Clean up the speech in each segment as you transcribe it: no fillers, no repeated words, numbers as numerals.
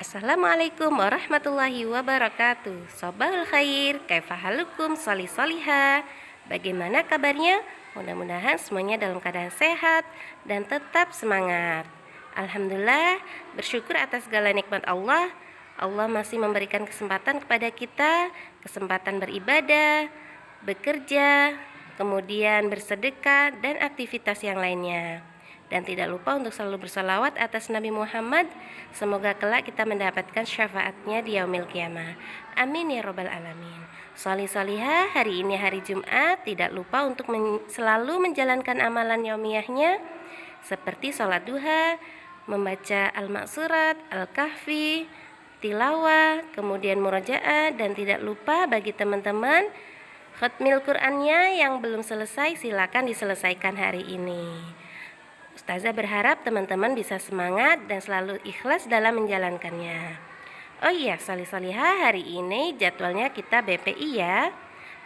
Assalamualaikum warahmatullahi wabarakatuh. Sobahul khair, kaifa halukum, soliha. Bagaimana kabarnya? Mudah-mudahan semuanya dalam keadaan sehat dan tetap semangat. Alhamdulillah, bersyukur atas segala nikmat Allah. Allah masih memberikan kesempatan kepada kita, kesempatan beribadah, bekerja, kemudian bersedekah dan aktivitas yang lainnya. Dan tidak lupa untuk selalu bersalawat atas Nabi Muhammad. Semoga kelak kita mendapatkan syafaatnya di yaumil qiyamah. Amin ya robbal alamin. Solihah, hari ini hari Jumat. Tidak lupa untuk selalu menjalankan amalan yaumiyahnya, seperti sholat duha, membaca al-maksurat, al-kahfi, tilawah, kemudian murojaah. Dan tidak lupa bagi teman-teman khatmil Qur'annya yang belum selesai, silakan diselesaikan hari ini. Ustazah berharap teman-teman bisa semangat dan selalu ikhlas dalam menjalankannya. Oh iya, solihah, hari ini jadwalnya kita BPI ya.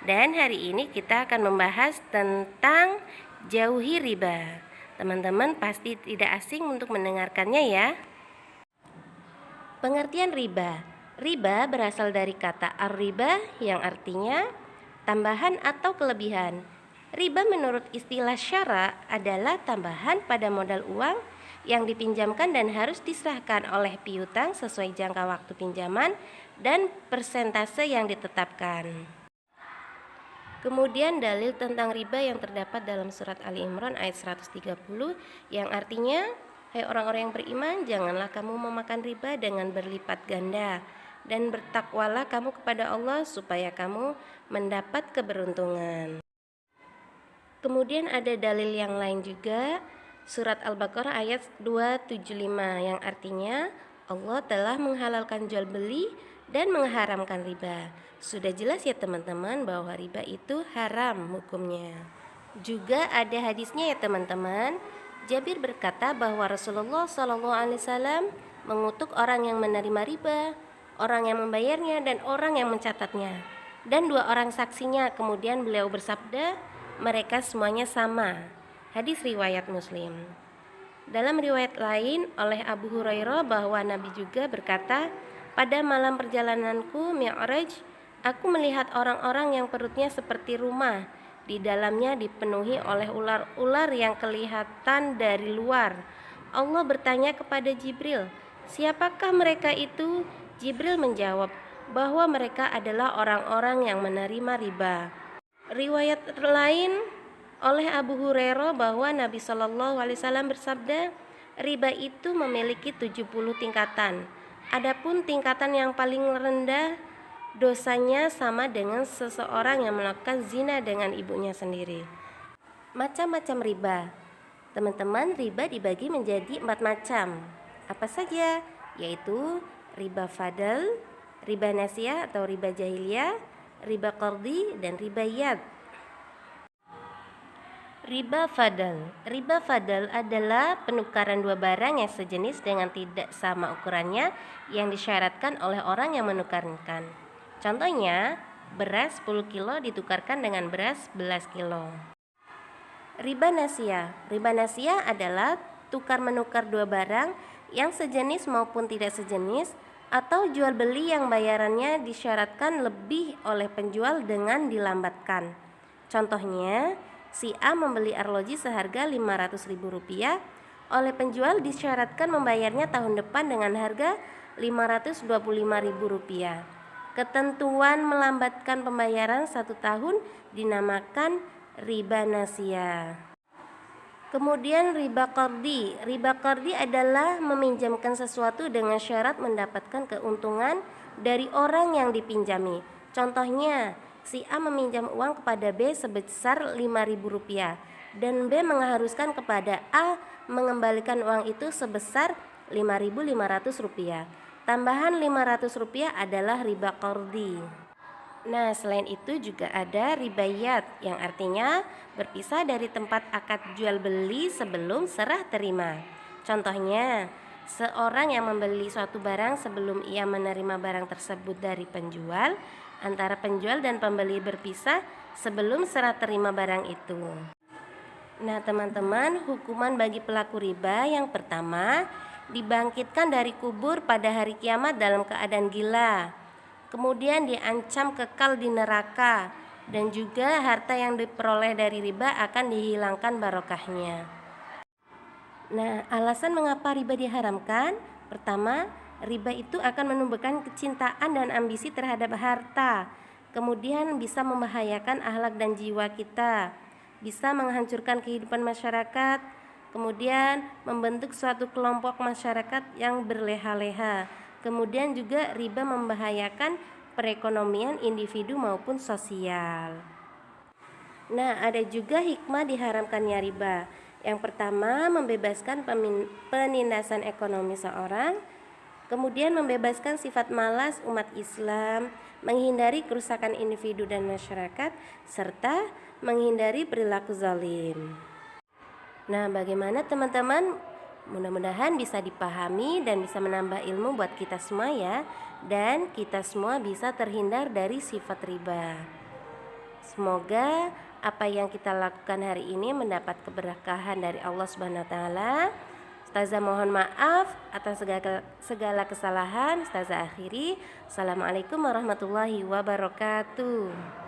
Dan hari ini kita akan membahas tentang jauhi riba. Teman-teman pasti tidak asing untuk mendengarkannya ya. Pengertian riba. Riba berasal dari kata ar-riba yang artinya tambahan atau kelebihan. Riba menurut istilah syara adalah tambahan pada modal uang yang dipinjamkan dan harus diserahkan oleh piutang sesuai jangka waktu pinjaman dan persentase yang ditetapkan. Kemudian dalil tentang riba yang terdapat dalam surat Ali Imran ayat 130 yang artinya, hai orang-orang yang beriman, janganlah kamu memakan riba dengan berlipat ganda, dan bertakwalah kamu kepada Allah supaya kamu mendapat keberuntungan. Kemudian ada dalil yang lain juga, surat Al-Baqarah ayat 275 yang artinya Allah telah menghalalkan jual beli dan mengharamkan riba. Sudah jelas ya teman-teman bahwa riba itu haram hukumnya. Juga ada hadisnya ya teman-teman. Jabir berkata bahwa Rasulullah SAW mengutuk orang yang menerima riba, orang yang membayarnya, dan orang yang mencatatnya. Dan dua orang saksinya. Kemudian beliau bersabda, mereka semuanya sama. Hadis riwayat Muslim. Dalam riwayat lain oleh Abu Hurairah bahwa Nabi juga berkata, pada malam perjalananku Mi'raj, aku melihat orang-orang yang perutnya seperti rumah, di dalamnya dipenuhi oleh ular-ular yang kelihatan dari luar. Allah bertanya kepada Jibril, siapakah mereka itu? Jibril menjawab bahwa mereka adalah orang-orang yang menerima riba. Riwayat lain oleh Abu Hurairah bahwa Nabi SAW bersabda, riba itu memiliki 70 tingkatan. Adapun tingkatan yang paling rendah, dosanya sama dengan seseorang yang melakukan zina dengan ibunya sendiri. Macam-macam riba. Teman-teman, riba dibagi menjadi 4 macam. Apa saja? Yaitu riba fadl, riba nasiyah atau riba jahiliyah, riba qardi, dan riba yad. Riba fadl adalah penukaran dua barang yang sejenis dengan tidak sama ukurannya yang disyaratkan oleh orang yang menukarkan. Contohnya, beras 10 kilo ditukarkan dengan beras 11 kilo. Riba nasiyah adalah tukar menukar dua barang yang sejenis maupun tidak sejenis, atau jual beli yang bayarannya disyaratkan lebih oleh penjual dengan dilambatkan. Contohnya, si A membeli arloji seharga Rp500.000, oleh penjual disyaratkan membayarnya tahun depan dengan harga Rp525.000. Ketentuan melambatkan pembayaran 1 tahun dinamakan riba nasiyah. Kemudian riba qardi. Riba qardi adalah meminjamkan sesuatu dengan syarat mendapatkan keuntungan dari orang yang dipinjami. Contohnya, si A meminjam uang kepada B sebesar Rp5.000 dan B mengharuskan kepada A mengembalikan uang itu sebesar Rp5.500. Tambahan Rp500 adalah riba qardi. Nah, selain itu juga ada riba yad yang artinya berpisah dari tempat akad jual beli sebelum serah terima. Contohnya, seorang yang membeli suatu barang sebelum ia menerima barang tersebut dari penjual, antara penjual dan pembeli berpisah sebelum serah terima barang itu. Nah, teman-teman, hukuman bagi pelaku riba yang pertama, dibangkitkan dari kubur pada hari kiamat dalam keadaan gila, kemudian diancam kekal di neraka, dan juga harta yang diperoleh dari riba akan dihilangkan barokahnya. Nah, alasan mengapa riba diharamkan? Pertama, riba itu akan menumbuhkan kecintaan dan ambisi terhadap harta. Kemudian bisa membahayakan akhlak dan jiwa kita, bisa menghancurkan kehidupan masyarakat, kemudian membentuk suatu kelompok masyarakat yang berleha-leha. Kemudian juga riba membahayakan perekonomian individu maupun sosial. Nah, ada juga hikmah diharamkannya riba. Yang pertama, membebaskan penindasan ekonomi seorang, kemudian membebaskan sifat malas umat Islam, menghindari kerusakan individu dan masyarakat, serta menghindari perilaku zalim. Nah, bagaimana teman-teman? Mudah-mudahan bisa dipahami dan bisa menambah ilmu buat kita semua ya, dan kita semua bisa terhindar dari sifat riba. Semoga apa yang kita lakukan hari ini mendapat keberkahan dari Allah Subhanahu wa taala. Ustazah mohon maaf atas segala kesalahan. Ustazah akhiri. Assalamualaikum warahmatullahi wabarakatuh.